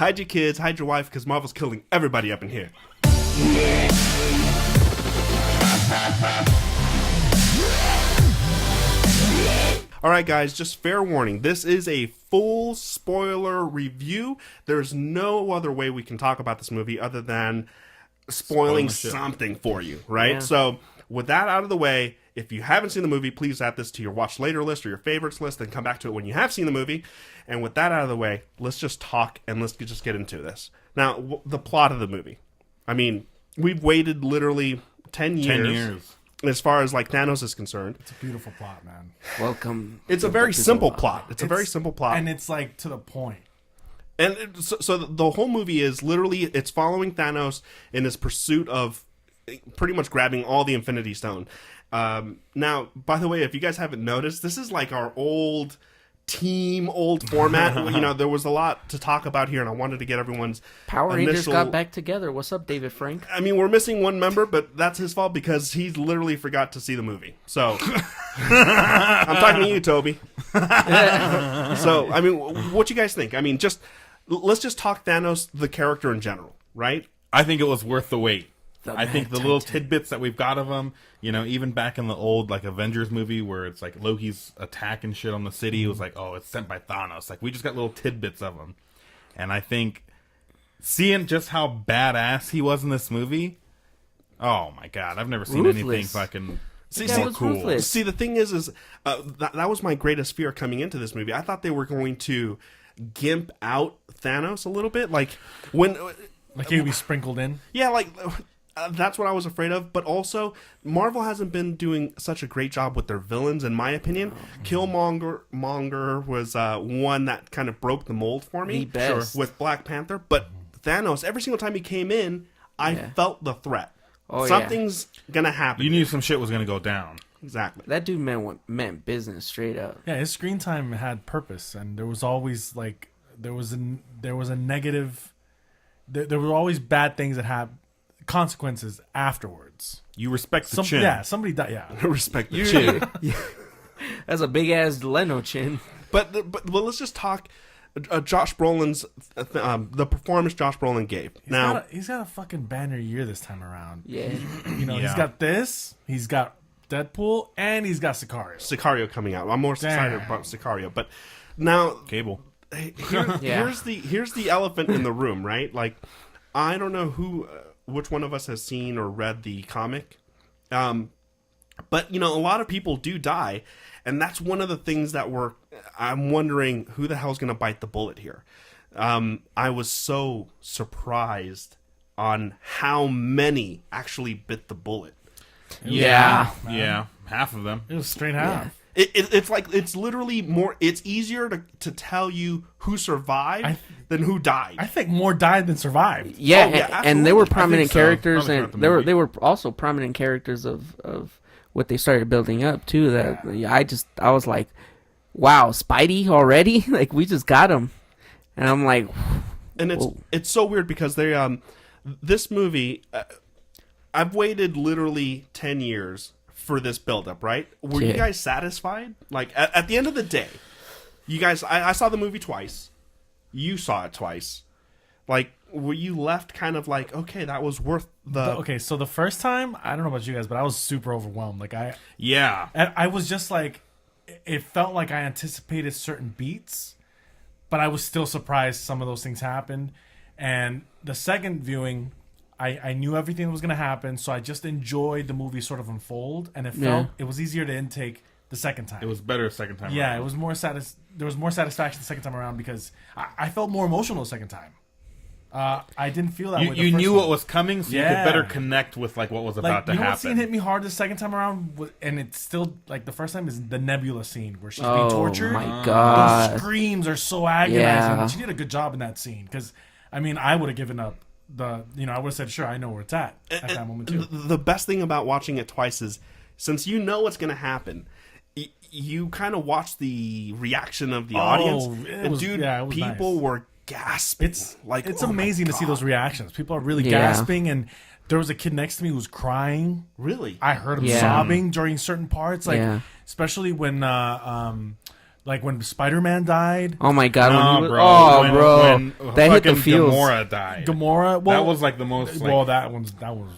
hide your kids, hide your wife, because Marvel's killing everybody up in here. Alright guys, just fair warning, this is a full spoiler review. There's no other way we can talk about this movie other than spoiling something for you, right? Yeah. So, with that out of the way, if you haven't seen the movie, please add this to your watch later list or your favorites list, and come back to it when you have seen the movie. And with that out of the way, let's just talk and let's just get into this. Now, the plot of the movie. I mean, we've waited literally 10 years. 10 years. As far as like Thanos is concerned. It's a beautiful plot, man. Welcome. It's a very simple plot. It's a very simple plot. And it's like to the point. And so the whole movie is literally, it's following Thanos in his pursuit of pretty much grabbing all the Infinity Stone. Now, by the way, if you guys haven't noticed, this is like our old format. You know, there was a lot to talk about here, and I wanted to get everyone's Power Rangers got back together. What's up, David Frank? I mean, we're missing one member, but that's his fault because he literally forgot to see the movie. So, I'm talking to you, Toby. So, I mean, what you guys think? I mean, let's just talk Thanos, the character in general, right? I think it was worth the wait. I think the little tidbits that we've got of him, you know, even back in the old like Avengers movie where it's like Loki's attack and shit on the city, it was like, oh, it's sent by Thanos. Like, we just got little tidbits of him. And I think seeing just how badass he was in this movie, oh my god, I've never seen anything fucking so cool. Ruthless. See, the thing is that was my greatest fear coming into this movie. I thought they were going to gimp out Thanos a little bit, like when he would be sprinkled in. Yeah, like. That's what I was afraid of, but also Marvel hasn't been doing such a great job with their villains, in my opinion. Killmonger was one that kind of broke the mold for me with Black Panther, but Thanos, every single time he came in, I felt the threat. Something's gonna happen. You knew some shit was gonna go down. Exactly. That dude meant business straight up. Yeah, his screen time had purpose, and there was always like there was a negative. There were always bad things that happened. Consequences afterwards. You respect the chin. Yeah, somebody died. Yeah, respect the chin. That's a big ass Leno chin. But let's just talk. Josh Brolin's the performance Josh Brolin gave. He's got a fucking banner year this time around. Yeah, he's got this. He's got Deadpool, and he's got Sicario. Sicario coming out. I'm more excited about Sicario, but now Cable. Here's the elephant in the room, right? Like, I don't know which one of us has seen or read the comic, but you know, a lot of people do die, and that's one of the things that I'm wondering who the hell's going to bite the bullet here. I was so surprised on how many actually bit the bullet. Yeah, half of them. It was straight half. Yeah. It's like it's literally more. It's easier to tell you who survived than who died. I think more died than survived. Yeah, and they were prominent characters, and they were also prominent characters of what they started building up too. That I was like, wow, Spidey already? Like, we just got him, and I'm like, and it's so weird because they this movie, I've waited literally 10 years. For this build-up, right? Were you guys satisfied? Like, at the end of the day, you guys, I saw the movie twice. You saw it twice. Like, were you left kind of like, okay, that was worth the... Okay, so the first time, I don't know about you guys, but I was super overwhelmed. Like, Yeah. I was just like, it felt like I anticipated certain beats, but I was still surprised some of those things happened. And the second viewing... I knew everything that was going to happen, so I just enjoyed the movie sort of unfold, and it was easier to intake the second time. It was better second time around. Yeah, it was more there was more satisfaction the second time around because I felt more emotional the second time. I didn't feel that way the You first knew time. what was coming, so you could better connect with like what was about to happen. What scene hit me hard the second time around, and it's still like the first time is the Nebula scene where she's being tortured. Oh my god! Those screams are so agonizing. She did a good job in that scene because I mean I would have given up. I would have said, sure, I know where it's at that moment too. The best thing about watching it twice is, since you know what's going to happen, you kind of watch the reaction of the audience. People were gasping. It's amazing to see those reactions. People are really gasping, and there was a kid next to me who was crying. Really? I heard him sobbing during certain parts, especially when Like when Spider-Man died. Oh my god! No, bro, that hit the feels. Gamora died. Gamora. That was like the most. Like, well, that was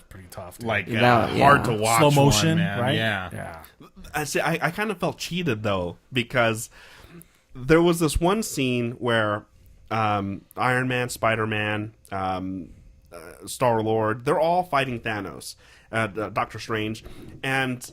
pretty tough. Too. Like That- hard to watch. Slow motion, one, man. right? Yeah. I kind of felt cheated though, because there was this one scene where Iron Man, Spider-Man, Star-Lord, they're all fighting Thanos, Doctor Strange, and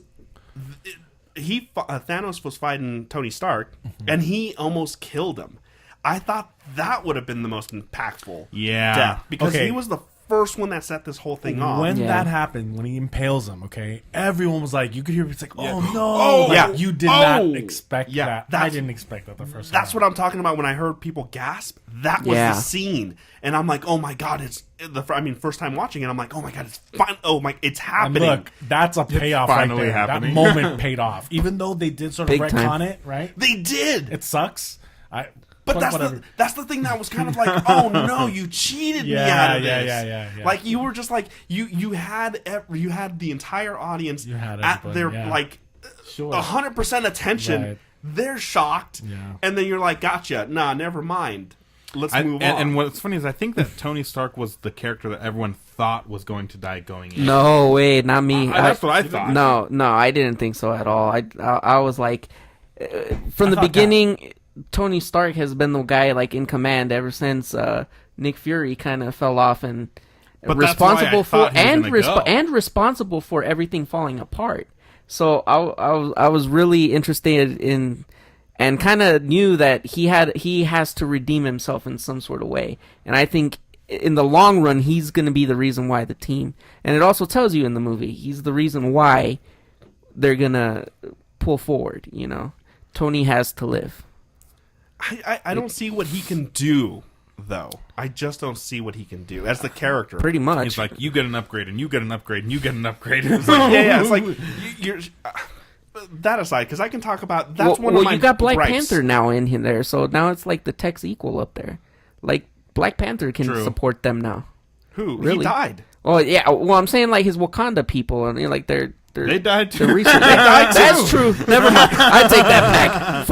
Thanos was fighting Tony Stark, and he almost killed him. I thought that would have been the most impactful death, because he was the first one that set this whole thing off. When that happened, when he impales him, everyone was like, you could hear it's like, oh no, Oh, like, yeah. you did not expect Yeah, that. I didn't expect that the first time. That's what I'm talking about when I heard people gasp. That was the scene, and I'm like, oh my god, it's first time watching it, I'm like, oh my god, it's fine. Oh my, it's happening. And look, that's a payoff right finally there. happening. That moment paid off, even though they did sort of Big retcon time. it, right? They did. It sucks. But that's the thing that was kind of like, oh no, you cheated me out of this. Yeah. Like you were just like you had the entire audience at their like 100% attention. Right. They're shocked, and then you're like, gotcha. Nah, never mind. Let's move on. And what's funny is I think that Tony Stark was the character that everyone thought was going to die going in. No way, not me. That's what I thought. No, I didn't think so at all. I was like, from the beginning, Tony Stark has been the guy like in command ever since Nick Fury kind of fell off and But responsible that's why I for thought he was gonna go. and responsible for everything falling apart. So I was really interested in and kind of knew that he has to redeem himself in some sort of way. And I think in the long run he's going to be the reason why the team. And it also tells you in the movie he's the reason why they're going to pull forward, you know. Tony has to live. I don't see what he can do, though. I just don't see what he can do as the character. Pretty much. He's like, you get an upgrade, and you get an upgrade, and you get an upgrade. It's like, yeah. It's like you're that aside, because I can talk about that's one of my. You got Black gripes. Panther now in there, so now it's like the tech's equal up there. Like Black Panther can support them now. Who Really? He died. Oh yeah. Well, I'm saying like his Wakanda people, and like They died too. They died too. That's true. Never mind. I take that back.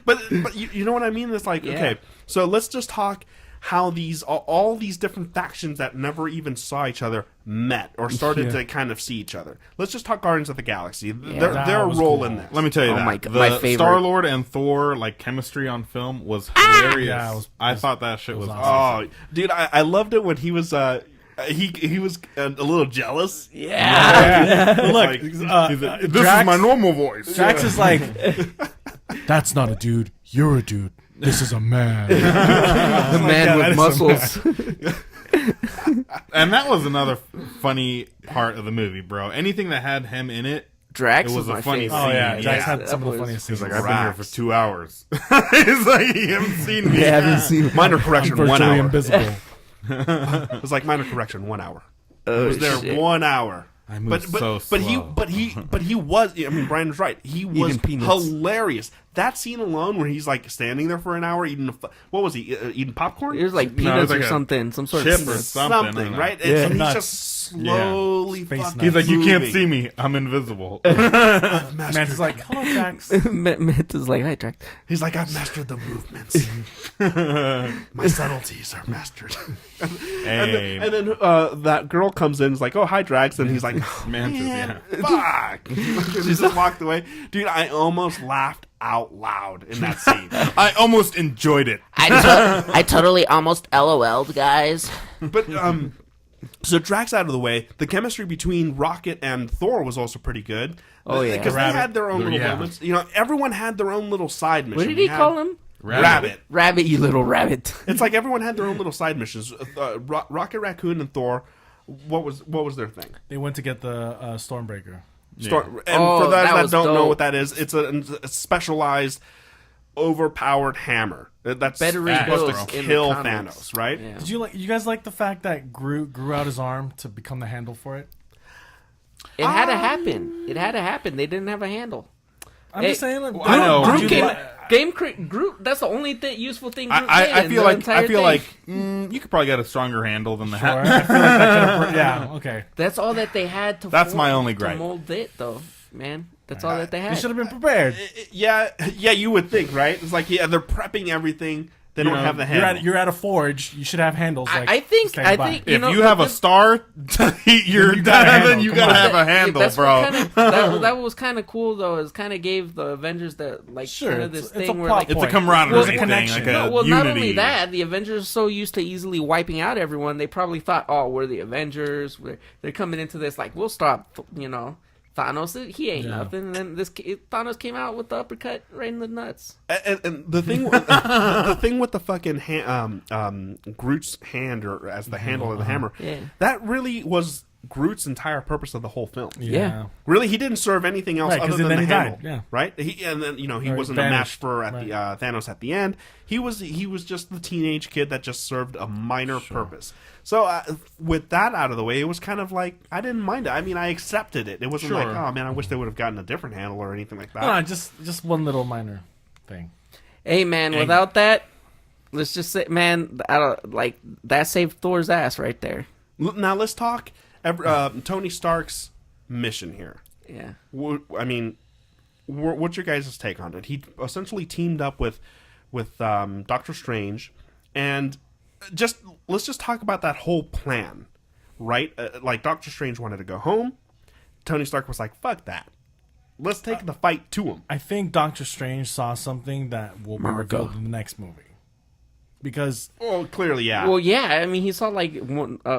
But you know what I mean? It's like, okay, so let's just talk how all these different factions that never even saw each other met or started to kind of see each other. Let's just talk Guardians of the Galaxy. Their role in this. Let me tell you that. my The favorite. Star-Lord and Thor like chemistry on film was hilarious. Yeah, I thought that shit was awesome. Oh, dude, I loved it when he was he was a little jealous. Yeah. Look, He's like, this Drax- is my normal voice. Drax is like, that's not a dude. You're a dude. This is a man. The man with muscles. And that was another funny part of the movie, bro. Anything that had him in it, Drax it was was a my funny favorite. scene. Oh yeah, Drax Yeah. had some of the funniest He's scenes. like, I've been here for 2 hours. He's like, you haven't seen me. Yeah, I haven't seen. Minor correction, 1 virtually hour. invisible. It was like minor correction, 1 hour. Oh, It was there shit. 1 hour. I moved so but he slow. was. I mean, Brian was right. He was Eating peanuts. hilarious. That scene alone, where he's like standing there for an hour eating. What was he eating popcorn? It was like No, peanuts it was like or a something, some sort chip of or snack. something, I don't something, know. right? Yeah. And he's Nuts. just slowly Space fucking. nuts. He's like, you can't moving. see me. I'm invisible. Man's like, hello, Drax. Matt is like, hi, Drax. He's like, I've mastered the movements. My subtleties are mastered. Hey. And then that girl comes in, and is like, "Oh, hi, Drax," and he's like, oh, Mantis, man, yeah. fuck. She just walked away, dude. I almost laughed out loud in that scene. I almost enjoyed it. I totally almost LOL'd, guys. But so Drax out of the way, the chemistry between Rocket and Thor was also pretty good. Oh, yeah. Because they Rabbit. had their own little Yeah. moments. You know, everyone had their own little side mission. What did he call him? Rabbit. Rabbit, you little rabbit. It's like everyone had their own little side missions. Rocket Raccoon and Thor. What was their thing? They went to get the Stormbreaker. And Oh, for those that that was don't know dope. what that is, it's a specialized, overpowered hammer that's Better supposed rebuilt to in the kill comics. Thanos, right? Yeah. Did you guys like the fact that grew out his arm to become the handle for it? It had to happen. It had to happen. They didn't have a handle. I'm Hey, just saying. Like, I know. Groot Did you came. like- Groot. That's the only useful thing. Groot did I in feel the like entire thing. you could probably get a stronger handle than Sure, that. I feel like that could have. Yeah. Okay. That's all that they had to. That's form- my only to gripe. mold it, though, man. That's all that they They had. should have been prepared. Yeah, you would think, right? It's like, yeah, they're prepping everything. They don't have the handle. You're at a forge. You should have handles. Like, I think standing by. you If know, you have a star to heat your You got a then handle. you Come gotta on. have a handle, That's bro. what that was kind of cool though. It kind of gave the Avengers that like Sure, kind of this it's a thing where plot like It's a point. camaraderie There's a thing, connection. like a no, well, unity. not only that, the Avengers are so used to easily wiping out everyone. They probably thought, "Oh, we're the Avengers. They're coming into this like we'll stop." Thanos, he ain't nothing. And then Thanos came out with the uppercut right in the nuts. And the thing, the thing with the fucking Groot's hand, or as the handle of the hammer, that really was Groot's entire purpose of the whole film. Yeah. Really, he didn't serve anything else Right, 'cause other than then the he handle. died, yeah. Right. And then he Or wasn't a match vanished. for Right. Thanos at the end. He was just the teenage kid that just served a minor purpose. So with that out of the way, it was kind of like I didn't mind it. I mean, I accepted it. It wasn't like, oh man, I wish they would have gotten a different handle or anything like that. No, just one little minor thing. Hey man, without that, let's just say, man, like that saved Thor's ass right there. Now let's talk Tony Stark's mission here. Yeah. I mean, what's your guys' take on it? He essentially teamed up with Doctor Strange, and let's just talk about that whole plan, right? Like Doctor Strange wanted to go home. Tony Stark was like, "Fuck that. Let's take the fight to him." I think Doctor Strange saw something that will be revealed in the next movie. Because Clearly, yeah. Well, yeah. I mean, he saw like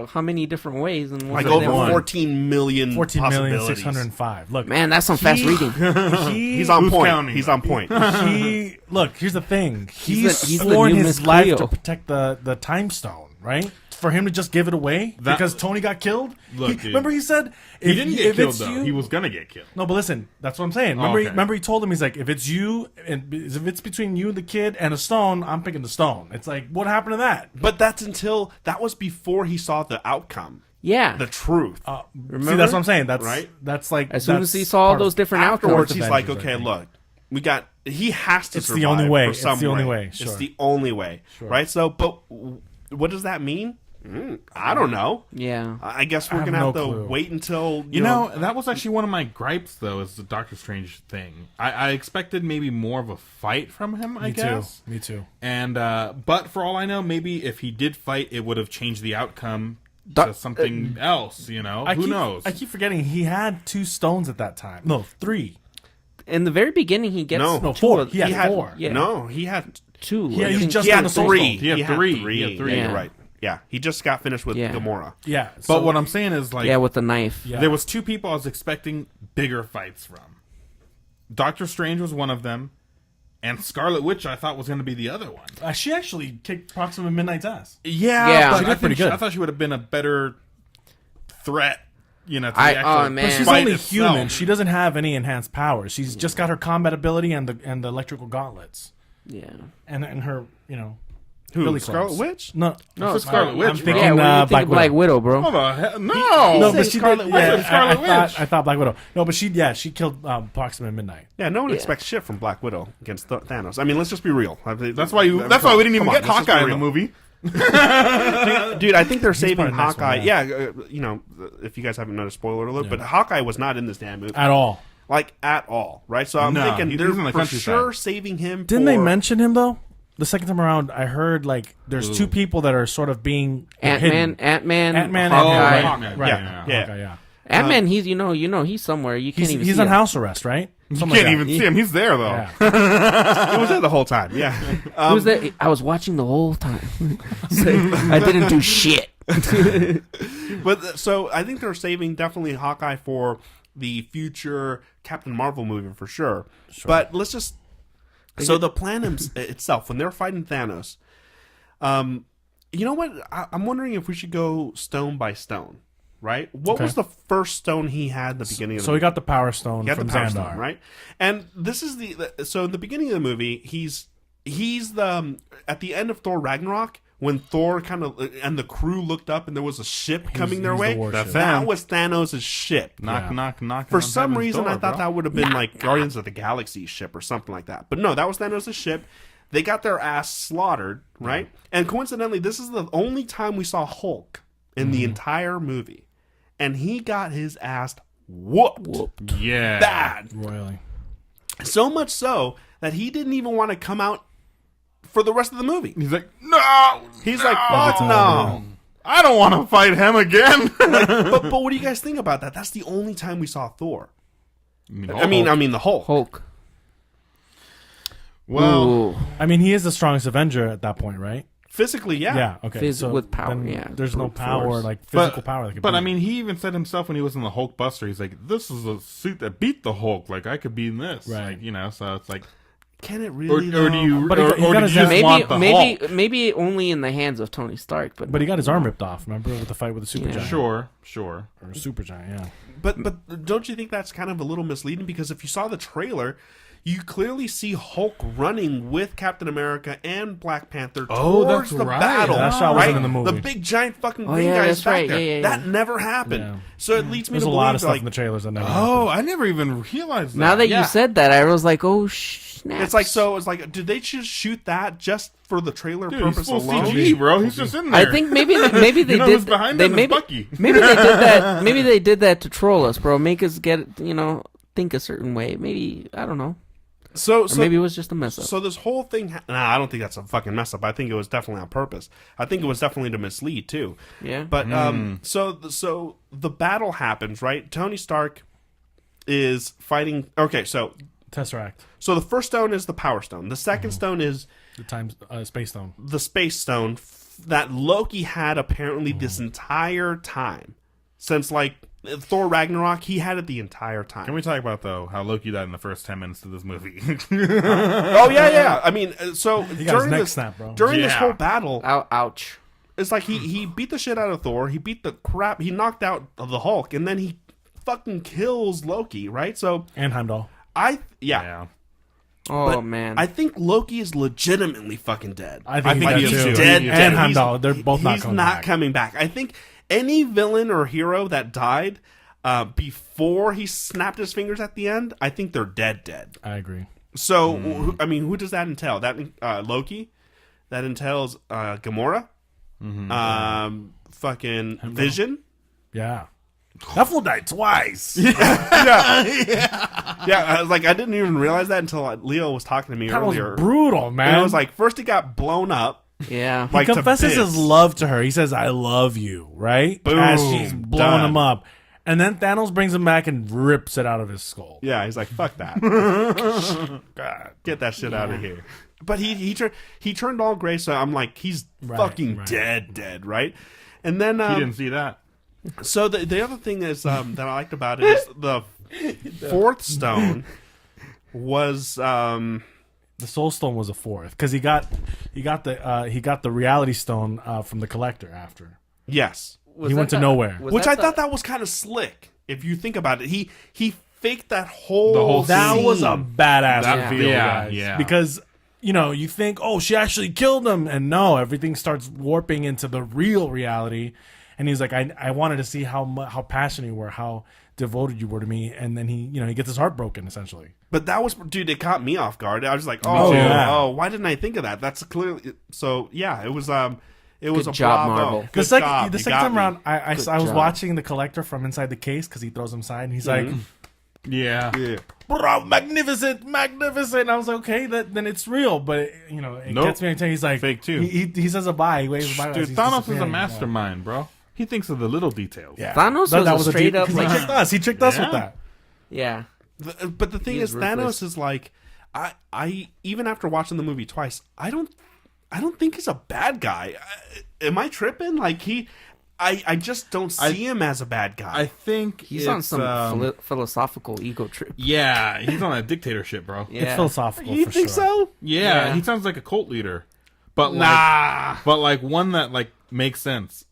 how many different ways, and like over 14 million 14,605. Look, Man, that's some fast reading. He's on point. counting? He's on point. Look, here's the thing. He's He's the sworn new his Miss life Cleo. to protect the time stone, right? For him to just give it away because Tony got killed. Look, dude. Remember he said He didn't get killed it's though. you- He was gonna get killed. No, but listen, that's what I'm saying. Remember he told him, he's like, if it's you, and if it's between you and the kid and a stone, I'm picking the stone. It's like, what happened to that? But that was before he saw the outcome, Yeah. the truth. See, that's what I'm saying. That's Right? That's like As soon that's as he saw all part of- those different Afterwards, outcomes. he's like, Avengers, I okay, think. look, he has to It's the survive only way. for It's some the only way, sure. It's the only way, right? So, but what does that mean? I don't know. Yeah. I guess I we're have gonna no have to clue. wait until You know, that was actually one of my gripes, though, is the Doctor Strange thing. I expected maybe more of a fight from him, I guess. Me too. And, but for all I know, maybe if he did fight, it would have changed the outcome Doc- to something else, you know? Who knows? I keep forgetting he had 2 stones at that time. No, 3. In the very beginning, he gets No. No, two 4. of- He had 4. Yeah. No, he had 2. Yeah, I he's think. just he on had the soul 3. stone. He had three. He had Yeah, three. you're Yeah. right. Yeah, he just got finished with Yeah. Gamora. Yeah. But what I'm saying is, like, Yeah, with the knife. Yeah. there was 2 people I was expecting bigger fights from. Doctor Strange was one of them, and Scarlet Witch I thought was going to be the other one. She actually kicked Proxima Midnight's ass. Yeah. but She did I pretty good. I thought she would have been a better threat, to the I- actual oh, man. But she's fight only itself. human. She doesn't have any enhanced powers. She's just got her combat ability and the electrical gauntlets. Yeah. And her, Who? Billy Scarlet clubs. Witch? No, No, Scarlet Witch, I'm bro. thinking Yeah, when you think Black of Black Widow. Widow, bro. Oh, the hell? No, No, Say but she Scarlet did. Witch. Yeah, Scarlet Witch. I thought Black Widow. No, but she killed Proxima Midnight. Yeah, no one Yeah. expects shit from Black Widow against Thanos. I mean, let's just be real. That's why we didn't even get Hawkeye in the movie. Dude, I think they're saving part of the next Hawkeye. one, Yeah, if you guys haven't noticed, spoiler alert, but Hawkeye was not in this damn movie. At all. Like, at all, right? So I'm No, thinking he's they're in the for countryside. sure saving him. Didn't they mention him though? The second time around, I heard like there's 2 people that are sort of being hidden. Ant-Man, Ant-Man, Hawkeye. and Hawkman. Right. Yeah. Hawkeye, yeah. Ant-Man, he's he's somewhere. You can't even He's see on him. house arrest, right? You Something can't like even see him. He's there, though. that. He was there the whole time. Yeah. Who's that? I was watching the whole time. I didn't do shit. But so I think they're saving definitely Hawkeye for the future Captain Marvel movie for sure. But let's just so the plan itself when they're fighting Thanos, you know what? I'm wondering if we should go stone by stone, right? What was the first stone he had in the beginning of the So movie? he got the Power Stone He got from the Power Xandar, Stone, right? And this is so in the beginning of the movie, he's the at the end of Thor Ragnarok when Thor kind of and the crew looked up and there was a ship coming their he's way. the warship. That was Thanos' ship. Knock. For some reason, I thought that would have been like Guardians of the Galaxy ship or something like that. But no, that was Thanos' ship. They got their ass slaughtered, right? And coincidentally, this is the only time we saw Hulk in the entire movie. And he got his ass whooped. Yeah. Bad. Royally. So much so that he didn't even want to come out for the rest of the movie. He's like, no. He's like, fuck no. I don't want to fight him again. But what do you guys think about that? That's the only time we saw Thor. I mean the Hulk. Hulk. Well, Ooh. I mean, he is the strongest Avenger at that point, right? Physically, yeah. Yeah. Okay. With power, then yeah. There's no Brute power, force. like physical power. That could But beat I him. mean, he even said himself when he was in the Hulk Buster, he's like, "This is a suit that beat the Hulk. Like I could be in this, Right. Like, so it's like, Can it or really? do you, But or, he or got do his you just ass- want the Hulk? Maybe only in the hands of Tony Stark, but he got his arm ripped off. Remember with the fight with the super giant? Sure. Or super giant, yeah. But don't you think that's kind of a little misleading? Because if you saw the trailer, you clearly see Hulk running with Captain America and Black Panther towards that's the right. battle. That shot right? wasn't in the movie. The big giant fucking Oh, green yeah, guy that's is back right. there. Yeah. That never happened. Yeah. So it leads me There's to a lot believe of stuff like, in the trailers that never Oh, happened. I never even realized that. Now that Yeah. you said that, I was like, oh, snap. it's like, did they just shoot that just for the trailer Dude, he's purpose full alone? CG, bro. He's just in there. I think maybe they You know did. who's behind they him is maybe Bucky. maybe they did that. Maybe they did that to troll us, bro. Make us get think a certain way. Maybe I don't know. So Or maybe it was just a mess up. So this whole thing, I don't think that's a fucking mess up. I think it was definitely on purpose. I think it was definitely to mislead too. Yeah. But so the battle happens, right? Tony Stark is fighting. Okay, so Tesseract, the first stone is the Power Stone. The second stone is the Space Stone. the Space Stone that Loki had apparently this entire time since like Thor Ragnarok. He had it the entire time. Can we talk about though how Loki died in the first 10 minutes of this movie? Oh yeah. I mean, so He got his neck snapped, bro. during this Yeah. whole battle, Ouch. it's like he beat the shit out of Thor. He beat the crap. He knocked out the Hulk, and then he fucking kills Loki. Right. So And Heimdall. yeah. Oh But man. I think Loki is legitimately fucking dead. I think think he he is is too. dead, And dead. Heimdall. They're both not He's coming not back. coming back. I think any villain or hero that died before he snapped his fingers at the end, I think they're dead. I agree. So I mean, who does that entail? That Loki. That entails Gamora. Fucking Vision. Yeah. That fool died twice. Yeah, I was like, I didn't even realize that until Leo was talking to me That was earlier. brutal, man. And it was like, first he got blown up. yeah. Like, he to confesses bits. his love to her. He says, "I love you," right? Boom. As she's blowing Done. him up, and then Thanos brings him back and rips it out of his skull. Yeah, he's like, fuck that. God. Get that shit out of here. But he turned all gray, so I'm like, he's fucking right. dead, right? And then He didn't see that. so the other thing is that I liked about it is the fourth stone was The Soul Stone was a fourth because he got the Reality Stone from the Collector after. yes, He went to nowhere. which I thought that was kind of slick if you think about it. He faked that whole The whole That scene. was a badass That- reveal, yeah, guys. yeah. Because you think, oh, she actually killed him, and no, everything starts warping into the real reality. And he's like, I wanted to see how passionate you were, how devoted you were to me, and then he gets his heart broken essentially. But that was, dude, it caught me off guard. I was like, too. why didn't I think of that? That's clearly so. Yeah, it was a job, bravo. Marvel. Good The second job. You time got me. around, I was job. watching the Collector from inside the case because he throws him aside, and he's like, Yeah. Yeah. bro, magnificent. And I was like, okay, then it's real. But it Nope. gets me until he's like, Fake too. He says a bye. He waves bye. Dude, He's Thanos is a disappearing. mastermind, bro. He thinks of the little details. Yeah. Thanos That was a straight deep- up, 'cause like- he tricked us. He tricked us Yeah. with that. Yeah. But the thing He's is, ruthless. Thanos is like, I even after watching the movie twice, I don't think he's a bad guy. Am I tripping? Like I just don't see him as a bad guy. I think He's on it's, some philosophical ego trip. Yeah, he's on a dictatorship, bro. Yeah. It's philosophical. you for think sure. so? Yeah, Yeah. he sounds like a cult leader. But Nah. but one that makes sense.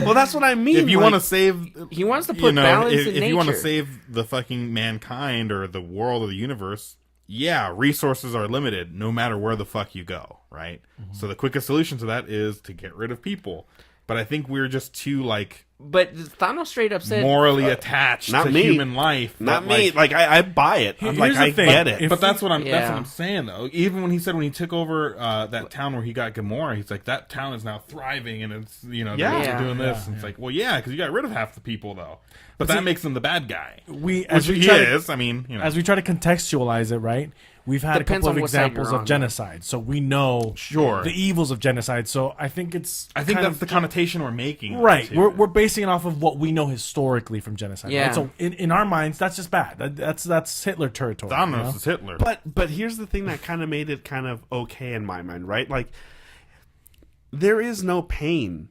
Well, that's what I mean. If you like, want to save, He wants to put balance if, in if you want to nature. save the fucking mankind or the world or the universe, yeah, resources are limited no matter where the fuck you go, right? So the quickest solution to that is to get rid of people. But I think we're just too But Thanos straight up said morally attached not to me. human life. Not me. Like I buy it. I'm like, I get it. But that's what I'm saying though. Even when he said when he took over that town where he got Gamora, he's like, that town is now thriving and it's they're doing this. And it's like, well, yeah, because you got rid of half the people though. But that makes him the bad guy. As we try to contextualize it, right? We've had a couple of examples of genocide, so we know the evils of genocide. So I think that's the connotation we're making. Right, we're basing it off of what we know historically from genocide. Yeah. Right? So in our minds, that's just bad. That's Hitler territory. Thanos is Hitler. But here's the thing that kind of made it kind of okay in my mind, right? Like there is no pain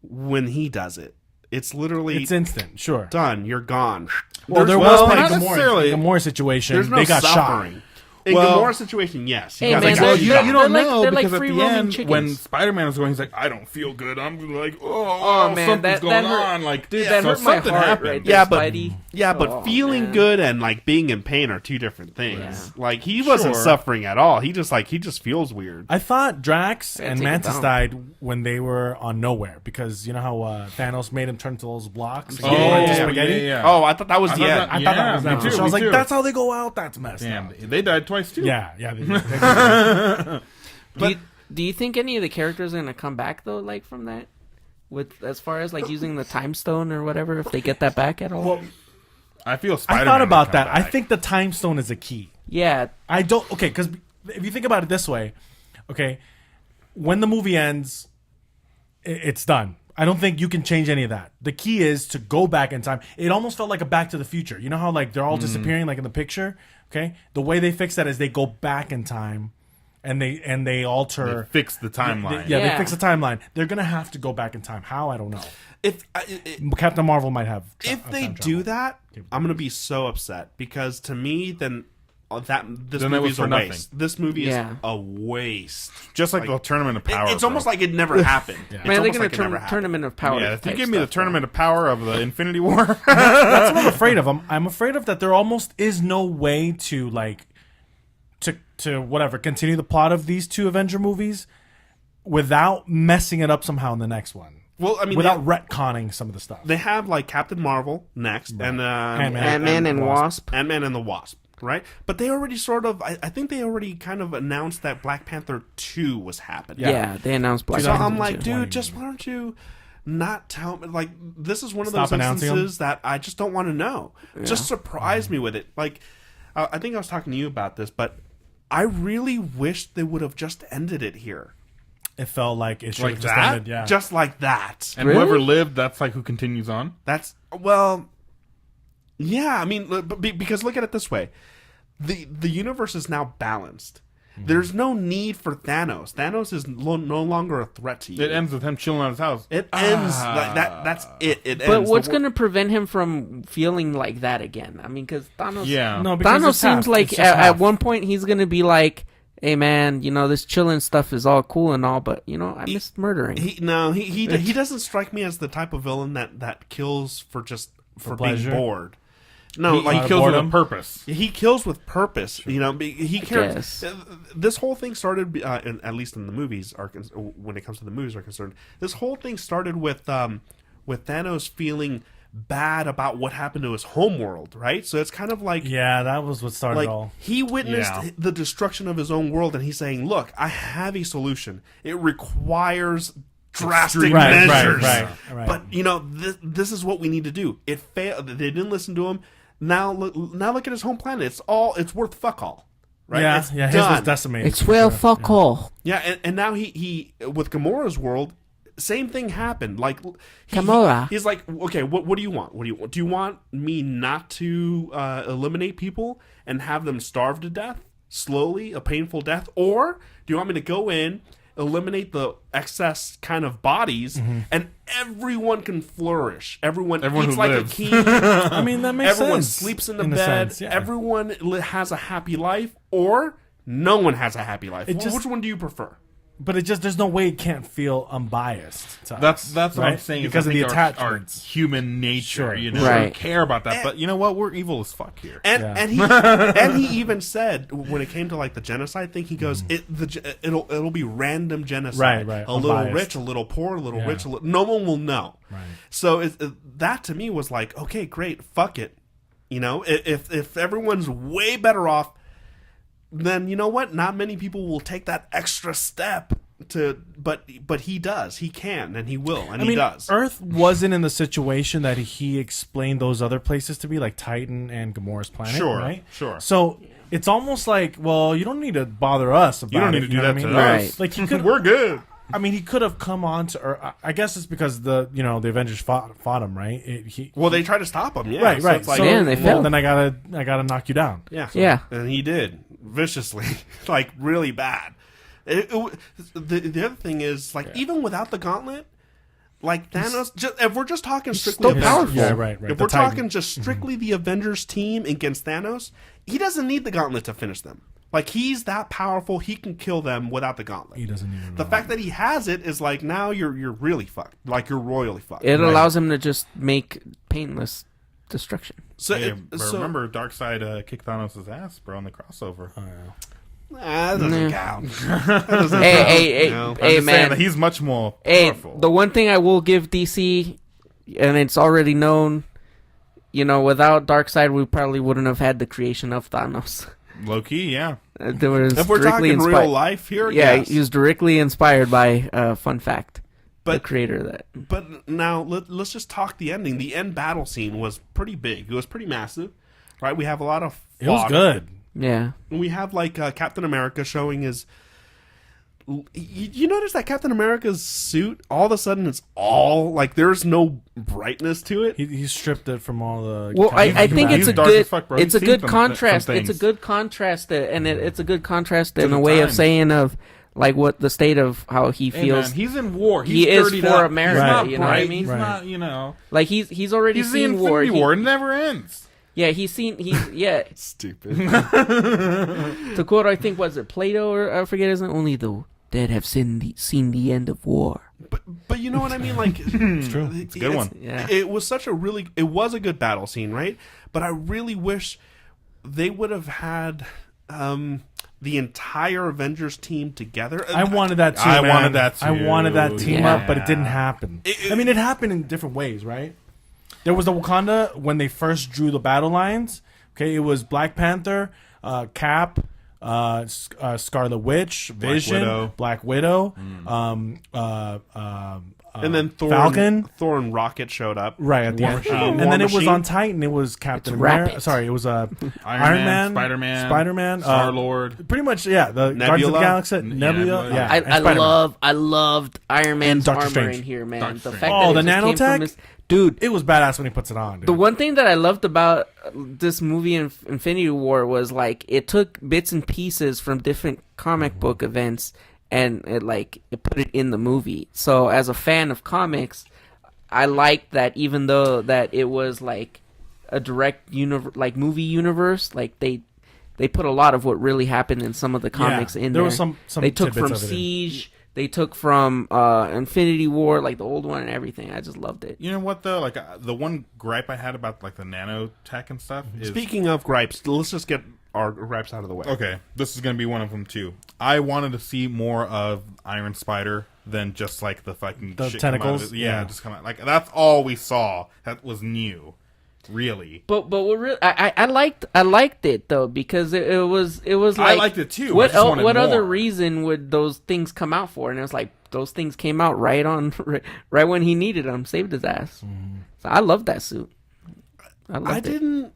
when he does it. It's literally instant. Sure, done. You're gone. Well, there was not necessarily a Gamora situation. There's no they got suffering. shot. In Gamora's situation, yes. Hey, man, you don't know they're because like free at the roaming end, chickens. when Spider-Man was going, he's like, I don't feel good. I'm like, man, something's going hurt, on. Like, dude, that hurt my heart happened. right there, Spidey. Feeling good and like being in pain are two different things. Yeah. Like he wasn't suffering at all. He just feels weird. I thought Drax and Mantis died when they were on Nowhere because you know how Thanos made him turn into those blocks. Yeah. Oh, I thought that was the end. I thought that was me them. too, So I was me like, too. that's how they go out. That's messed Damn, up. they died twice too. Yeah. Do you think any of the characters are gonna come back though, like from that? With as far as like using the time stone or whatever, if they get that back at all? Well, I feel I Spider-Man thought about would that. come I back. think the time stone is a key. Yeah. I don't. Okay, because if you think about it this way, okay, when the movie ends, it's done. I don't think you can change any of that. The key is to go back in time. It almost felt like a Back to the Future. You know how like they're all disappearing like in the picture? Okay? The way they fix that is they go back in time and they alter. They fix the timeline. They fix the timeline. They're going to have to go back in time. How? I don't know. If Captain Marvel might have if they do that, I'm gonna be so upset because to me, then this movie is a waste. This movie is a waste. Just like the Tournament of Power. It's almost like it never happened. Man, they're gonna Tournament of Power. Yeah, if you give me the Tournament of Power of the Infinity War, that's what I'm afraid of. I'm afraid of that. There almost is no way to like to whatever continue the plot of these two Avenger movies without messing it up somehow in the next one. Well, I mean, without retconning some of the stuff. They have like Captain Marvel next, and Ant-Man and Wasp. Ant-Man and the Wasp, right? But they already sort of, I think they already kind of announced that Black Panther 2 was happening. Yeah, they announced Black Panther 2. So I'm like, dude, just why don't you not tell me? Like, this is one of those instances that I just don't want to know. Yeah. Just surprise me with it. Like, I think I was talking to you about this, but I really wish they would have just ended it here. It felt like it should like have just that? ended, yeah. Just like that. And whoever lived, that's like who continues on? That's, well, yeah, I mean, because look at it this way. The universe is now balanced. Mm-hmm. There's no need for Thanos. Thanos is no longer a threat to you. It ends with him chilling at his house. It ends like that. That's it. It but ends. What's going to prevent him from feeling like that again? I mean, because Thanos... Yeah. No, Thanos seems like at one point he's going to be like, hey man, you know, this chilling stuff is all cool and all, but you know, I missed murdering. He doesn't strike me as the type of villain that kills for being bored. No, he kills with a purpose. He kills with purpose. Sure. You know, he cares. This whole thing started, at least in the movies, when it comes to the movies are concerned. This whole thing started with Thanos feeling bad about what happened to his homeworld, right? So it's kind of like that was what started it all. He witnessed the destruction of his own world, and he's saying, "Look, I have a solution. It requires drastic measures, right. But you know, this is what we need to do. It failed. They didn't listen to him. Now look at his home planet. It's worth fuck all." Right? Yeah, it's his done. was decimated. It's fuck all. Yeah, and now he with Gamora's world. Same thing happened. Like Gamora. He's like, okay, what do you want? Do you want me not to eliminate people and have them starve to death slowly, a painful death, or do you want me to go in, eliminate the excess kind of bodies, and everyone can flourish? Everyone eats like lives. a king. I mean, that makes everyone sense. Sleeps in the bed. Sense, yeah. Everyone has a happy life, or no one has a happy life. Which one do you prefer? But it just there's no way it can't feel unbiased. To That's us, what right? I'm saying. Because is of I the think our attachments. human nature. Sure. You know, Right. we don't care about that. But you know what? We're evil as fuck here. And he even said when it came to like the genocide thing, he goes, it'll be random genocide. Right. A little Unbiased. rich, a little poor, a little rich, no one will know. Right. So that to me was like, okay, great, fuck it. You know, if everyone's way better off, then you know what? Not many people will take that extra step but he does. He can and he will and he does. Earth wasn't in the situation that he explained those other places to be, like Titan and Gamora's planet. Sure, right? sure. So it's almost like, well, you don't need to bother us about it. You don't need to do that to us. Right. Like he could, We're good. I mean, he could have come on to Earth. I guess it's because the Avengers fought him, right? Well, they tried to stop him. Yeah, right. So it's like, they failed. Then I gotta knock you down. Yeah, and he did viciously, like really bad. The other thing is, like, even without the gauntlet, like Thanos, if we're just talking strictly still powerful. Yeah, right. If we're talking just strictly the Avengers team against Thanos, he doesn't need the gauntlet to finish them. Like, he's that powerful, he can kill them without the gauntlet. He doesn't even. The fact that he has it is like, now you're really fucked. Like, you're royally fucked. It allows him to just make painless destruction. So, But remember, Darkseid kicked Thanos' ass, bro, on the crossover. Oh, yeah. that doesn't count. That doesn't Hey, count. hey, I'm man. that he's much more Hey, powerful. the one thing I will give DC, and it's already known, without Darkseid, we probably wouldn't have had the creation of Thanos. Low key, yeah. There was If we're directly talking real life here, yeah, yes. he was directly inspired by fun fact. The But creator of that. But now let's just talk the ending. The end battle scene was pretty big. It was pretty massive, right? We have a lot of It was fog. good. Yeah. We have like Captain America showing his. You notice that Captain America's suit all of a sudden it's all like there's no brightness to it. He stripped it from all the. Well, I think it's a dark good as fuck, bro. it's a You've good seen contrast. some It's a things. good contrast, and it's a good contrast in the a way of times. saying of like what the state of how he Hey, feels. man, he's in war. He's He is dirtied for up. America, He's not you know what I bright. mean? He's Right. not, like he's already He's the seen war. Infinity War. It never ends. Yeah, he's yeah. Stupid. To quote, I think was it Plato or I forget his name. Only the dead have seen the end of war. But you know what I mean? Like It's true. It's a good one. Yeah. It was it was a good battle scene, right? But I really wish they would have had the entire Avengers team together. I wanted that too. I man. wanted that I wanted that too. team Yeah. up, but it didn't happen. It happened in different ways, right? There was the Wakanda when they first drew the battle lines. Okay, it was Black Panther, Cap, Scarlet Witch, Vision, Widow. Black Widow, and then Falcon. Thor and Rocket showed up. Right at the War end, Machine. and War then it was Machine. on Titan. It was Captain It's America. rapid. Sorry, it was Iron Man, Man, Spider-Man, Star-Lord. Pretty much, yeah. The Guardians of the Nebula. Galaxy, Nebula. Nebula. Yeah, I and Spider-Man. loved Iron Man's Doctor armor Strange. in here, man. Doctor The Strange. fact Oh, that the it just came from nanotech? his- dude. It was badass when he puts it on. Dude. The one thing that I loved about this movie Infinity War was like it took bits and pieces from different comic book events and it put it in the movie. So as a fan of comics, I liked that even though that it was like a direct movie universe, like they put a lot of what really happened in some of the comics in there. there was some they took tidbits from of it in. Siege. They took from Infinity War, like the old one and everything. I just loved it. You know what though? Like the one gripe I had about like the nanotech and stuff is Speaking of gripes, let's just get our gripes out of the way. okay. This is gonna be one of them too. I wanted to see more of Iron Spider than just like the fucking The shit come out of tentacles? it. Yeah, Yeah. just come out. Like that's all we saw. That was new. Really. But what really I liked it though because it was like I liked it too. I What just wanted what other more. reason would those things come out for? And it was like those things came out right when he needed them, saved his ass. Mm-hmm. So I loved that suit. I didn't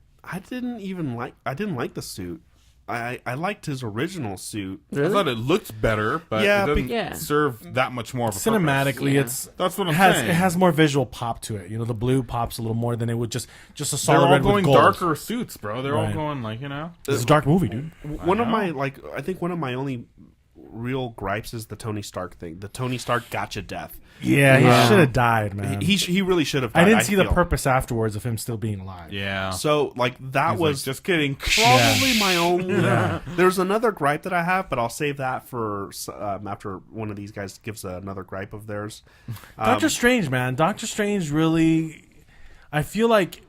like the suit. I liked his original suit. I thought it looked better, but Yeah, it doesn't yeah. serve that much more of a Cinematically, Yeah. That's what I'm it saying. has more visual pop to it. You know, the blue pops a little more than it would just a They're solid all red going with gold. darker suits, bro. They're all Right. going like, you know. It's a dark movie, dude. One of know. my I think one of my only real gripes is the Tony Stark thing. The Tony Stark gotcha death. Yeah, he should have died, man. He really should have died. I didn't see the purpose afterwards of him still being alive. Yeah. So, like, that He's was like, just kidding. probably my only... There's another gripe that I have, but I'll save that for after one of these guys gives another gripe of theirs. Doctor Strange, man. Doctor Strange really... I feel like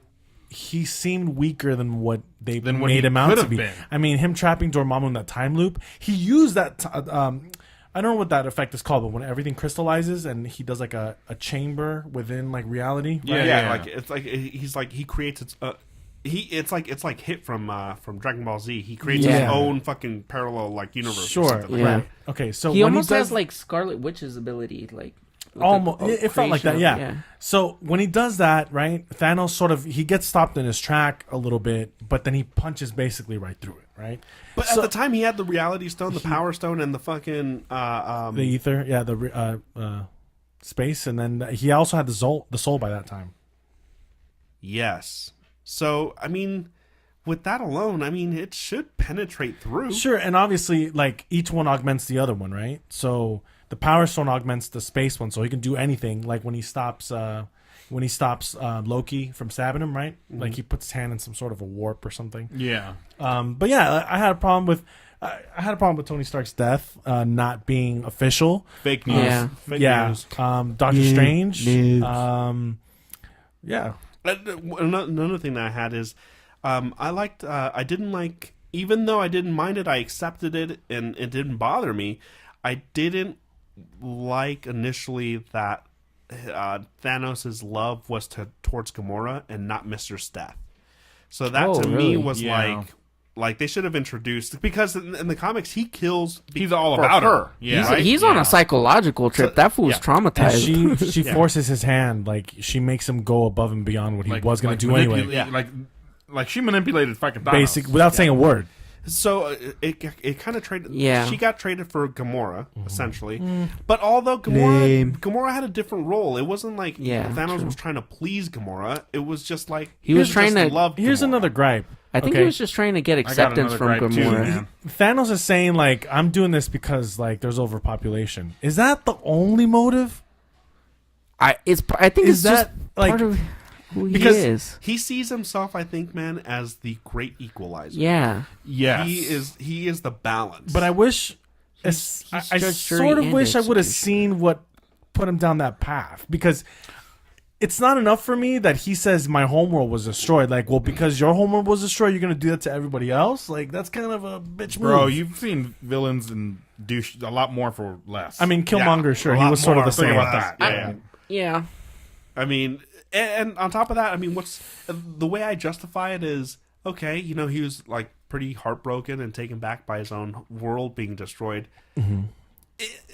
he seemed weaker than what they made him out to be. I mean, him trapping Dormammu in that time loop, he used that... I don't know what that effect is called, but when everything crystallizes and he does like a chamber within like reality. Right? Yeah. Like it's like he's like he creates it's like Hit from Dragon Ball Z. He creates his own fucking parallel like universe. Sure. Yeah. Right. Okay. So he when almost he does, has like Scarlet Witch's ability, like almost. It felt like that. Yeah. So when he does that, right? Thanos sort of he gets stopped in his track a little bit, but then he punches basically right through it. Right. But at the time, he had the Reality Stone, the Power Stone, and the fucking the ether, the space, and then he also had the soul by that time. Yes. So I mean, with that alone, I mean, it should penetrate through. Sure, and obviously, like each one augments the other one, right? So the Power Stone augments the space one, so he can do anything. Like when he stops Loki from stabbing him, right? Mm-hmm. Like he puts his hand in some sort of a warp or something. Yeah. But yeah, I had a problem with Tony Stark's death not being official. Fake news. Yeah. Fake news. Doctor Strange. Yeah. Another thing that I had is I didn't like, even though I didn't mind it, I accepted it and it didn't bother me. I didn't like initially that Thanos' love was towards Gamora and not Mr. Death. So that to me was like they should have introduced, because in the comics he kills. He's all about her. Yeah, he's on a psychological trip. That fool's traumatized. And she forces his hand, like she makes him go above and beyond what he was going to do anyway. Yeah. Like she manipulated fucking Thanos. Basic without saying a word. So it kind of traded. Yeah. She got traded for Gamora essentially, but although Gamora had a different role, it wasn't like Thanos was trying to please Gamora. It was just like he was trying to love. Here's Gamora. another gripe. I think he was just trying to get acceptance from Gamora. Thanos is saying like, I'm doing this because like there's overpopulation. Is that the only motive? I think it's that just like part of who he because is. He sees himself, I think, man, as the great equalizer. Yeah. Yes. He is the balance. But I wish I sort of wish I would have seen what put him down that path, because it's not enough for me that he says my homeworld was destroyed. Like, well, because your homeworld was destroyed, you're going to do that to everybody else? Like, that's kind of a bitch move. Bro, you've seen villains and do a lot more for less. I mean, Killmonger, sure. He was sort of the same. About that. Yeah. I mean, and on top of that, I mean, what's the way I justify it is, okay, you know, he was like pretty heartbroken and taken back by his own world being destroyed. Mm-hmm.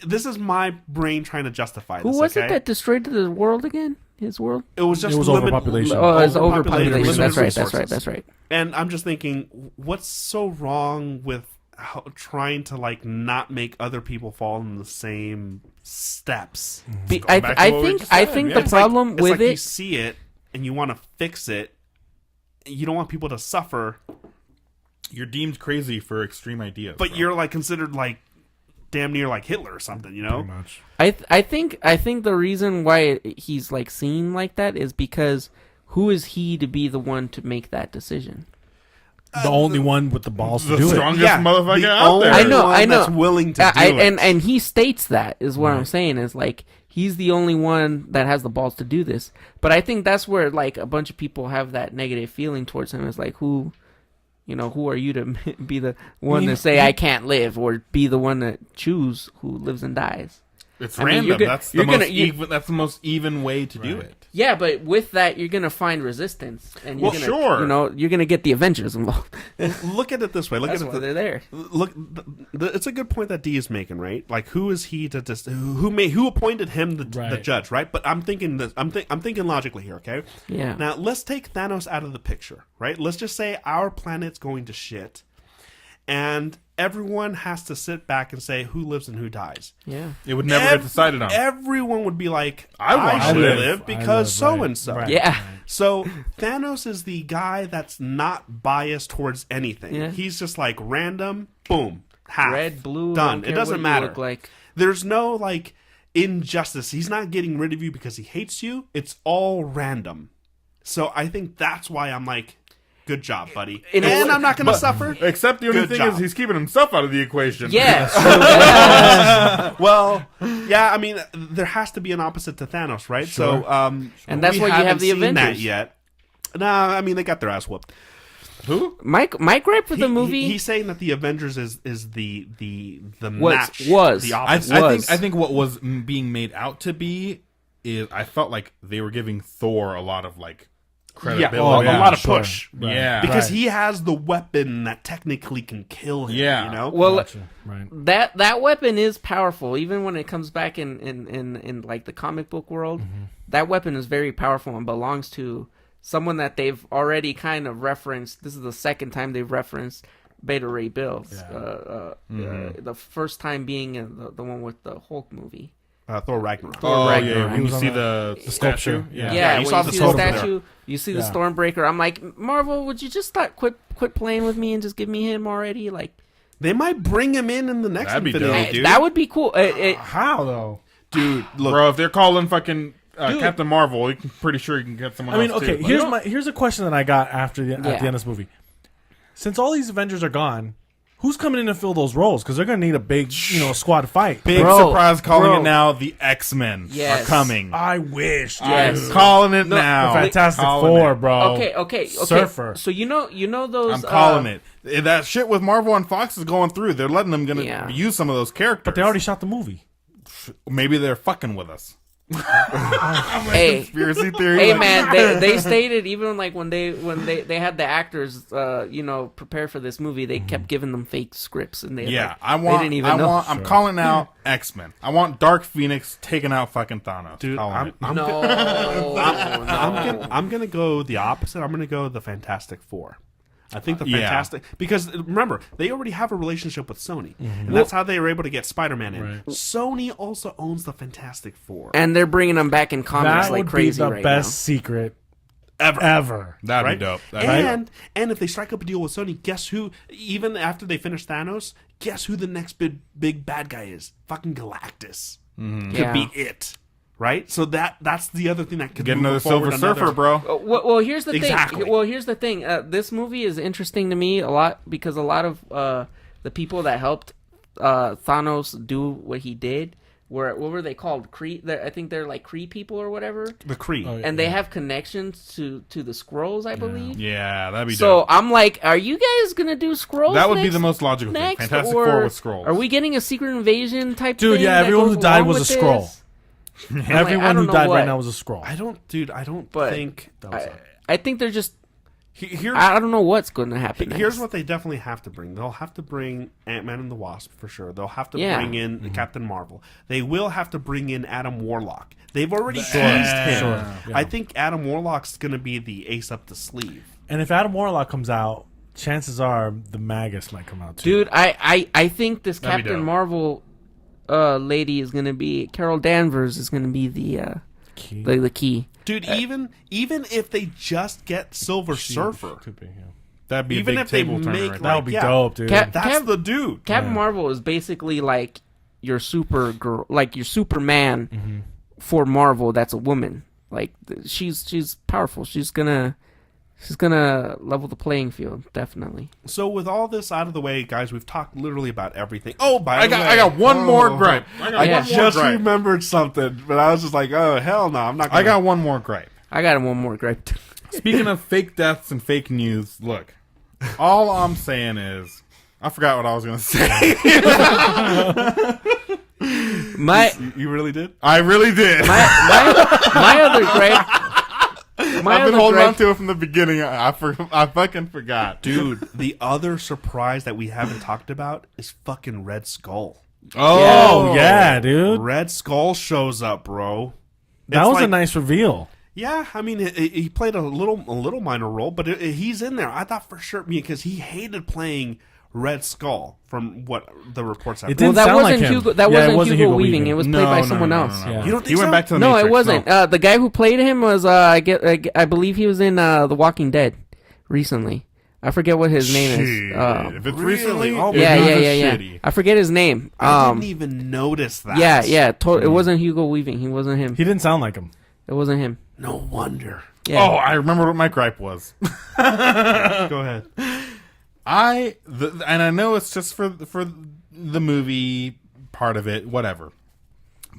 This is my brain trying to justify this. Who was it that destroyed the world again? His world? It was just overpopulation. Oh, it was overpopulation. That's right. And I'm just thinking, what's so wrong with trying to like not make other people fall in the same steps? I think the problem with it, you see it and you want to fix it. You don't want people to suffer. You're deemed crazy for extreme ideas, but you're like considered like damn near like Hitler or something, you know? Pretty much. I think the reason why he's like seen like that is because who is he to be the one to make that decision? The only one with the balls to do it. The strongest motherfucker out there. I know. That's willing to do it. And he states that is what I'm saying is like he's the only one that has the balls to do this. But I think that's where like a bunch of people have that negative feeling towards him. Is like who are you to be the one to say I can't live, or be the one to choose who lives and dies? It's random. That's the most even way to do it. Yeah, but with that, you're gonna find resistance, and you're you're gonna get the Avengers involved. Look at it this way. That's why they're there. Look, it's a good point that D is making, right? Like, who is he to who appointed him the judge, right? But I'm thinking this. I'm thinking logically here, okay? Yeah. Now let's take Thanos out of the picture, right? Let's just say our planet's going to shit, and everyone has to sit back and say who lives and who dies. Yeah. It would never get decided on. Everyone would be like, I should live because so-and-so. Right. Yeah. So Thanos is the guy that's not biased towards anything. Yeah. He's just like random, boom. half, red, blue, done. It doesn't matter. Like. There's no like injustice. He's not getting rid of you because he hates you. It's all random. So I think that's why I'm like, good job, buddy. And I'm not going to suffer. Except the only thing is he's keeping himself out of the equation. Yeah. Well, yeah, I mean, there has to be an opposite to Thanos, right? Sure. So, and that's why you have the Avengers. That yet. Nah, I mean, they got their ass whooped. Who? My gripe with the movie. He's saying that the Avengers is the was the opposite. I think what was being made out to be is I felt like they were giving Thor a lot of like credibility, a lot of push, right. Yeah, because he has the weapon that technically can kill him. Yeah, you know. Well, right. that weapon is powerful, even when it comes back in like the comic book world. Mm-hmm. That weapon is very powerful and belongs to someone that they've already kind of referenced. This is the second time they've referenced Beta Ray Bill. The first time being the one with the Hulk movie. Thor Ragnarok. Yeah. When you see the sculpture. Yeah, you saw the statue. You see the Stormbreaker. I'm like, Marvel, would you just quit playing with me and just give me him already? Like, they might bring him in the next Infinity, dude. That would be cool. How though, dude? Look, bro, if they're calling fucking Captain Marvel, I'm pretty sure you can get someone. I mean, else okay. too. Here's a question that I got at the end of this movie. Since all these Avengers are gone, who's coming in to fill those roles? Because they're going to need a big, squad fight. Big surprise calling it now. The X-Men are coming. I wish. Yes. Calling it now. The Fantastic Four, bro. Okay. Surfer. So you know those. I'm calling it. That shit with Marvel and Fox is going through. They're letting them use some of those characters. But they already shot the movie. Maybe they're fucking with us. Hey, conspiracy theory. Hey, man, they stated even like when they had the actors, prepare for this movie, they kept giving them fake scripts, and they didn't even know. I'm calling out X-Men. I want Dark Phoenix taking out fucking Thanos. Dude, I'm gonna go the opposite. I'm gonna go the Fantastic Four. I think the Fantastic because remember they already have a relationship with Sony, and that's how they were able to get Spider-Man in. Right. Sony also owns the Fantastic Four, and they're bringing them back in comics like crazy. That would be the best secret ever. That'd be dope. And if they strike up a deal with Sony, guess who? Even after they finish Thanos, guess who the next big bad guy is? Fucking Galactus could be it. Right, so that's the other thing that could get another Silver Surfer, bro. Well, here's the thing. Well, here's the thing. This movie is interesting to me a lot because a lot of the people that helped Thanos do what he did what were they called? Kree? I think they're like Kree people or whatever. The Kree, and they have connections to the Skrulls, I believe. Yeah, that'd be so. Dope. I'm like, are you guys gonna do Skrulls? That would be the most logical thing. Fantastic Four with Skrulls. Are we getting a Secret Invasion type? Dude, thing yeah, everyone who died was a Skrull. Everyone who died right now was a Skrull. I don't think that was I think they're just. I don't know what's going to happen. Here's what they definitely have to bring. They'll have to bring Ant-Man and the Wasp for sure. They'll have to bring in Captain Marvel. They will have to bring in Adam Warlock. They've already teased him. Sure. Yeah. I think Adam Warlock's going to be the ace up the sleeve. And if Adam Warlock comes out, chances are the Magus might come out too. Dude, I think this Captain Marvel lady is going to be Carol Danvers is going to be the key. Dude, even if they just get Silver Surfer, could be, that'd be even a big table turner. Right? That would be dope, dude. That's the dude. Captain Marvel is basically like your super girl, like your Superman for Marvel. That's a woman. Like she's powerful. She's gonna level the playing field, definitely. So with all this out of the way, guys, we've talked literally about everything. Oh, I got one more gripe. I just remembered something, but I was just like, oh, hell no, I'm not gonna... I got one more gripe. I got one more gripe. Speaking of fake deaths and fake news, look, all I'm saying is, I forgot what I was going to say. You really did? I really did. My other gripe... I've been holding on to it from the beginning. I fucking forgot. Dude, the other surprise that we haven't talked about is fucking Red Skull. Oh, yeah, dude. Red Skull shows up, bro. That was a nice reveal. Yeah, I mean, he played a little minor role, but he's in there. I thought for sure, because he hated playing Red Skull from what the reports have. It didn't sound like him. That wasn't Hugo Weaving. It was played by someone else. No. You don't think he went back to the No, Matrix. it wasn't. No. The guy who played him was I believe he was in The Walking Dead recently. I forget what his name is. If it's recently, yeah. shitty. I forget his name. I didn't even notice that. Yeah. It wasn't Hugo Weaving. He wasn't him. He didn't sound like him. It wasn't him. No wonder. Yeah. Oh, I remember what my gripe was. Go ahead. And I know it's just for the movie part of it, whatever.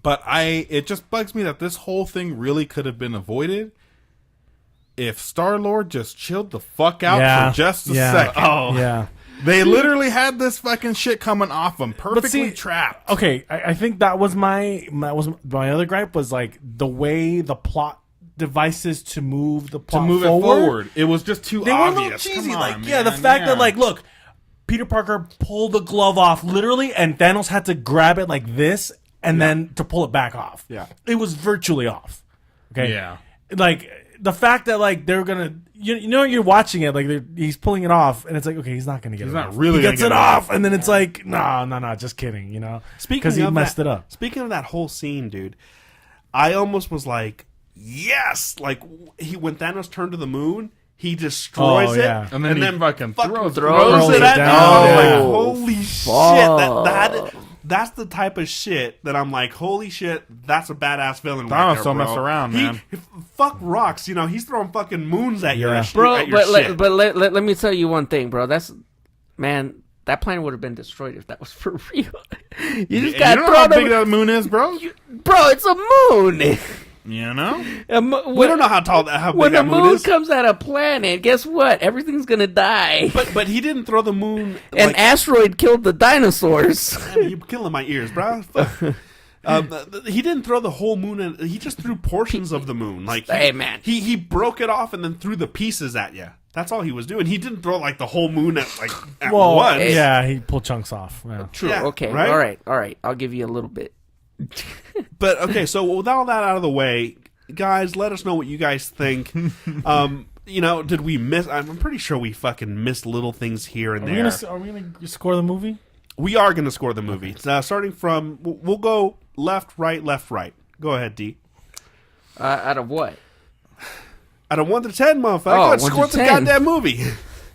But it just bugs me that this whole thing really could have been avoided if Star-Lord just chilled the fuck out for just a second. Oh, yeah. They literally had this fucking shit coming off them, perfectly trapped. Okay, I think that was my other gripe was like the way the plot devices to move the plot it forward. It was just too they obvious. were a little cheesy. Come Like, on, yeah, the man. fact that, like, look, Peter Parker pulled the glove off literally, and Thanos had to grab it like this and then to pull it back off. Yeah. It was virtually off. Okay. Yeah. Like, the fact that, like, they're gonna, you know, you're watching it, like, he's pulling it off, and it's like, okay, he's not gonna get it off. He's not really he gonna gets get it it off, off. and then it's like, no, just kidding, you know? Because he messed it up. Speaking of that whole scene, dude, I almost was like, yes! Like, when Thanos turned to the moon, he destroys it, and then he fucking throws it at me. down. Like, Yeah. holy shit! That's the type of shit that I'm like, holy shit, that's a badass villain. Thanos right there, don't bro. mess around, man. Fuck rocks, you know. He's throwing fucking moons at your shit. Bro, at your shit. let me tell you one thing, bro. Man, that planet would have been destroyed if that was for real. You just got you know how big that moon is, bro? Bro, it's a moon. You know? We don't know how big when that the moon moon is. comes at a planet, guess what? Everything's gonna die. But he didn't throw the moon. An asteroid killed the dinosaurs. Man, you're killing my ears, bro. He didn't throw the whole moon. He just threw portions of the moon. Like, hey, man. He broke it off and then threw the pieces at you. That's all he was doing. He didn't throw like the whole moon at once. Yeah, he pulled chunks off. Yeah. True. Yeah, okay. right? All right. I'll give you a little bit. But okay, so with all that out of the way, guys, let us know what you guys think. You know, did we miss? I'm pretty sure we fucking missed little things here and there. Are we gonna score the movie? We are going to score the movie. Starting from, we'll go left, right. Go ahead, D. Out of what? Out of 1 to 10, motherfucker. Let's 1 score to the 10. goddamn movie.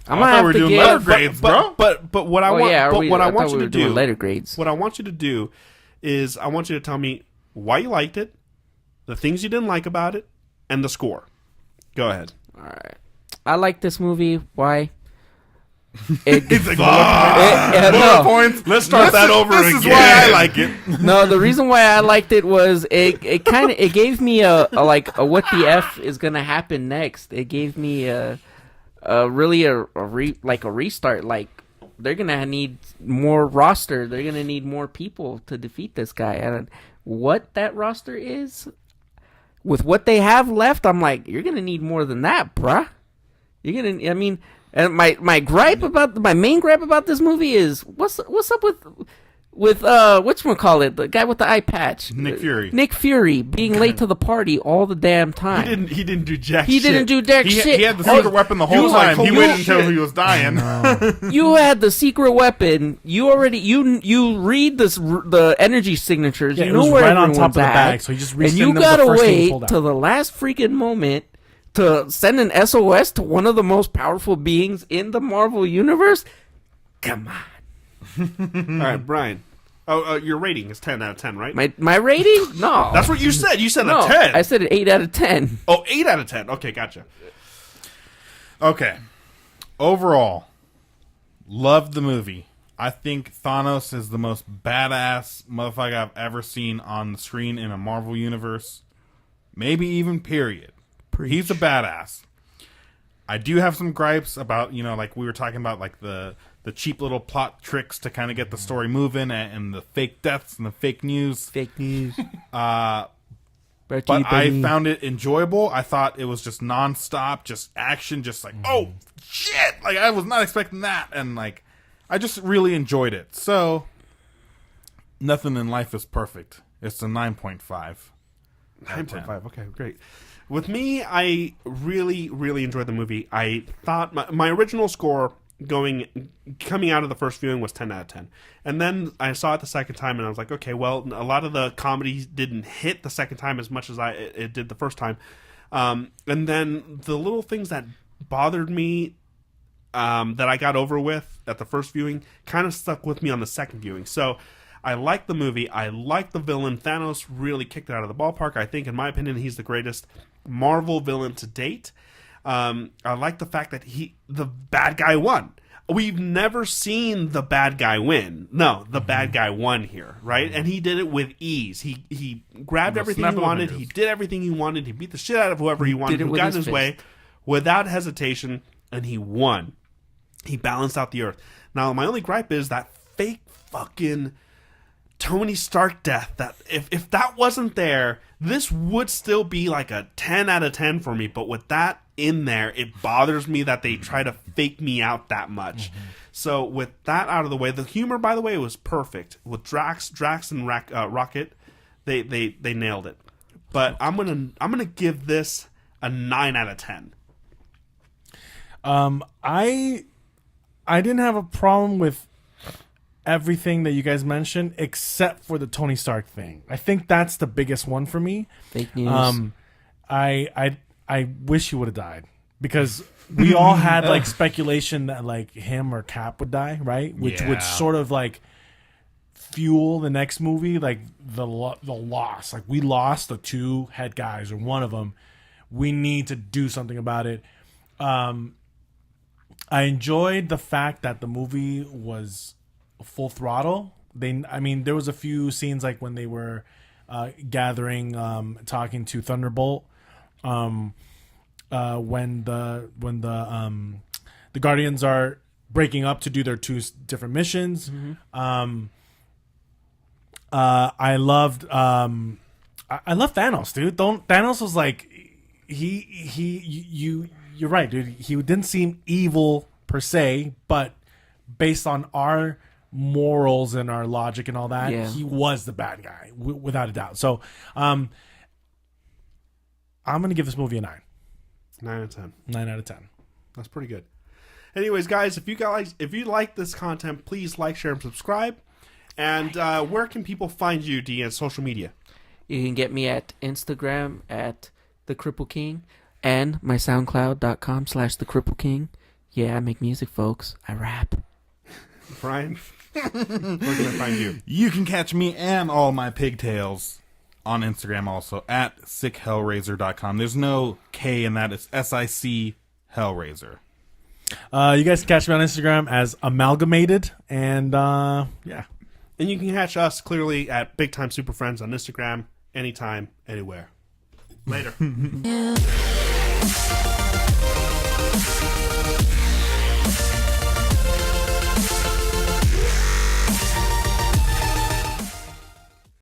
I'm gonna have we're to doing give. letter grades, bro. But what I want, what I want you to do, letter grades. what I want you to do is I want you to tell me why you liked it, the things you didn't like about it, and the score. Go ahead. All right. I like this movie. Why? It, He's like, no. Points. Let's start that over again. This is why I like it. No, the reason why I liked it was it gave me a what the F is gonna happen next. It gave me a restart. Like, they're gonna need more roster. They're gonna need more people to defeat this guy. And what that roster is, with what they have left, I'm like, you're gonna need more than that, bruh. And my main gripe about this movie is what's up with whatchamacallit, the guy with the eye patch, Nick Fury. Nick Fury being late to the party all the damn time. He didn't do jack He shit. didn't do jack shit. He had the secret weapon the whole was like, time. He holy waited until shit. he was dying. You had the secret weapon. You already you read the energy signatures. Yeah, you it know was where right on everyone's top of the at, bag, so he just and reached you in, that was the gotta first thing he wait pulled out. till the last freaking moment to send an SOS to one of the most powerful beings in the Marvel universe. Come on. All right, Brian. Oh, your rating is 10 out of 10, right? My rating? No. That's what you said. You said no, a 10. I said an 8 out of 10. Oh, 8 out of 10. Okay, gotcha. Okay. Overall, loved the movie. I think Thanos is the most badass motherfucker I've ever seen on the screen in a Marvel universe. Maybe even period. He's a badass. I do have some gripes about, like we were talking about, like the cheap little plot tricks to kind of get the story moving and the fake deaths and the fake news. Fake news. But I found it enjoyable. I thought it was just nonstop, just action, just like, oh, shit! Like, I was not expecting that. And, like, I just really enjoyed it. So, nothing in life is perfect. It's a 9.5. 9.5. Okay, great. With me, I really, really enjoyed the movie. I thought my original score coming out of the first viewing was 10 out of 10. And then I saw it the second time and I was like, okay, well, a lot of the comedies didn't hit the second time as much as it did the first time. And then the little things that bothered me, that I got over with at the first viewing kind of stuck with me on the second viewing. So I like the movie. I like the villain. Thanos really kicked it out of the ballpark. I think, in my opinion, he's the greatest Marvel villain to date. I like the fact that the bad guy won. We've never seen the bad guy win. No, the bad guy won here, right? And he did it with ease. He grabbed everything he wanted. He did everything he wanted. He beat the shit out of whoever he wanted, who got in his way, without hesitation, and he won. He balanced out the Earth. Now, my only gripe is that fake fucking Tony Stark death. That if that wasn't there, this would still be like a 10 out of 10 for me. But with that in there, it bothers me that they try to fake me out that much. So with that out of the way, the humor, by the way, was perfect. With Drax and Rocket, they nailed it. But I'm gonna give this a 9 out of 10. I didn't have a problem with everything that you guys mentioned except for the Tony Stark thing. I think that's the biggest one for me. Fake news. I wish he would have died, because we all had like speculation that like him or Cap would die, right? Which would sort of like fuel the next movie, like the loss. Like, we lost the two head guys, or one of them. We need to do something about it. I enjoyed the fact that the movie was full throttle. There was a few scenes like when they were gathering, talking to Thunderbolt, when the Guardians are breaking up to do their two different missions. I loved Thanos, dude. Thanos was like, you're right, dude. He didn't seem evil per se, but based on our morals and our logic and all that, he was the bad guy, without a doubt. So I'm gonna give this movie a 9. 9 out of 10. 9 out of 10. That's pretty good. Anyways, guys, if you like this content, please like, share, and subscribe. And where can people find you, D, on social media? You can get me at Instagram at The Cripple King, and my SoundCloud.com/The Cripple King. Yeah, I make music, folks. I rap. Brian, where can I find you? You can catch me and all my pigtails on Instagram also at sickhellraiser.com. There's no K in that. It's SIC Hellraiser. You guys can catch me on Instagram as Amalgamated, and yeah. And you can catch us clearly at Big Time Super Friends on Instagram, anytime, anywhere. Later.